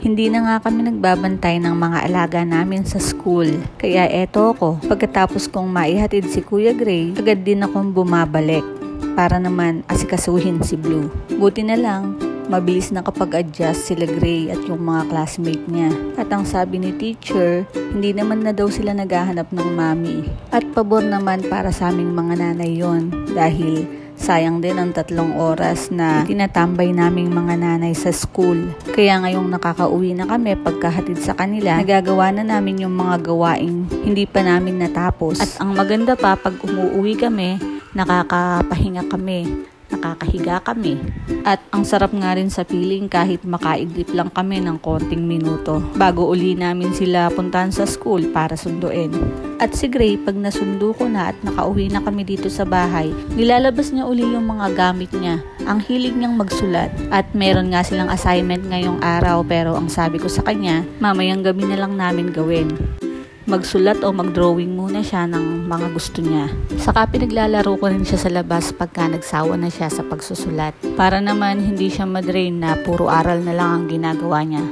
Hindi na nga kami nagbabantay ng mga alaga namin sa school. Kaya eto ko, pagkatapos kong maihatid si Kuya Gray, agad din akong bumabalik para naman asikasuhin si Blue. Buti na lang, mabilis na kapag-adjust sila Gray at yung mga classmate niya. At ang sabi ni teacher, hindi naman na daw sila naghahanap ng mami. At pabor naman para sa aming mga nanay yon dahil sayang din ang 3 oras na tinatambay naming mga nanay sa school. Kaya ngayong nakakauwi na kami pagkahatid sa kanila, nagagawa na namin yung mga gawaing hindi pa namin natapos. At ang maganda pa, pag umuwi kami, nakakapahinga kami. Nakakahiga kami. At ang sarap nga rin sa feeling kahit makaidlip lang kami ng konting minuto bago uli namin sila puntahan sa school para sunduin. At si Gray, pag nasundo ko na at nakauwi na kami dito sa bahay, nilalabas niya uli yung mga gamit niya. Ang hilig niyang magsulat at meron nga silang assignment ngayong araw pero ang sabi ko sa kanya, mamayang gabi na lang namin gawin. Magsulat o magdrawing muna siya ng mga gusto niya. Saka pinaglalaro ko rin siya sa labas pagka nagsawa na siya sa pagsusulat. Para naman hindi siya madrain na puro aral na lang ang ginagawa niya.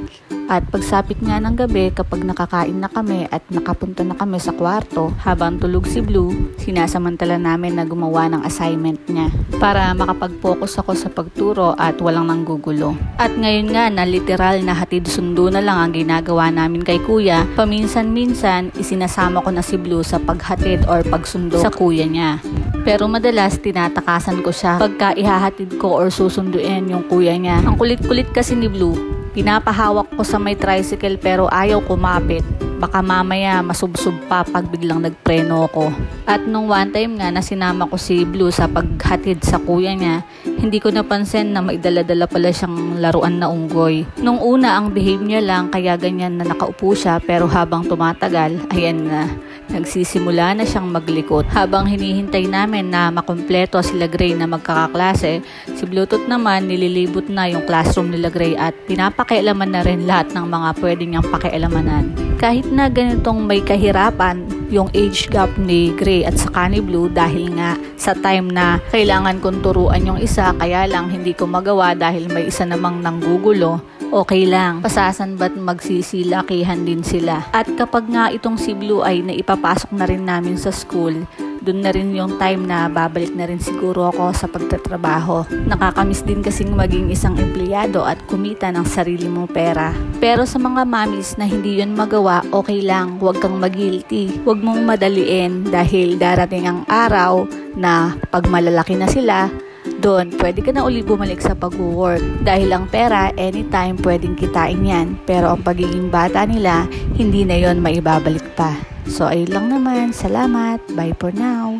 At pagsapit nga ng gabi, kapag nakakain na kami at nakapunta na kami sa kwarto, habang tulog si Blue, sinasamantala namin na gumawa ng assignment niya para makapag-focus ako sa pagturo at walang nanggugulo. At ngayon nga na literal na hatid sundo na lang ang ginagawa namin kay kuya, paminsan-minsan isinasama ko na si Blue sa paghatid or pagsundo sa kuya niya. Pero madalas tinatakasan ko siya pagka ihahatid ko or susunduin yung kuya niya. Ang kulit-kulit kasi ni Blue. Pinapahawak ko sa may tricycle pero ayaw kumapit. Baka mamaya masubsob pa pag biglang nagpreno ko. At nung one time nga na sinama ko si Blue sa paghatid sa kuya niya, hindi ko napansin na may dala-dala pala siyang laruan na unggoy. Nung una ang behave niya lang kaya ganyan na nakaupo siya pero habang tumatagal, ayan na. Nagsisimula na siyang maglikot. Habang hinihintay namin na makumpleto sila Gray na magkakaklase, si Bluetooth naman nililibot na yung classroom nila Gray at pinapakialaman na rin lahat ng mga pwede niyang pakialamanan. Kahit na ganitong may kahirapan yung age gap ni Gray at saka ni Blue dahil nga sa time na kailangan kong turuan yung isa kaya lang hindi ko magawa dahil may isa namang nanggugulo, okay lang. Pasasan ba't magsisilakihan din sila. At kapag nga itong si Blue ay naipapasok na rin namin sa school, doon na rin yung time na babalik na rin siguro ako sa pagtatrabaho. Nakakamiss din kasing maging isang empleyado at kumita ng sarili mong pera. Pero sa mga mommies na hindi yun magawa, okay lang, huwag kang mag-guilty. Huwag mong madaliin dahil darating ang araw na pag malalaki na sila, doon, pwede ka na uli bumalik sa pag-work. Dahil ang pera, anytime pwedeng kitain yan. Pero ang pagiging bata nila, hindi na yon maibabalik pa. So, ayun lang naman. Salamat. Bye for now.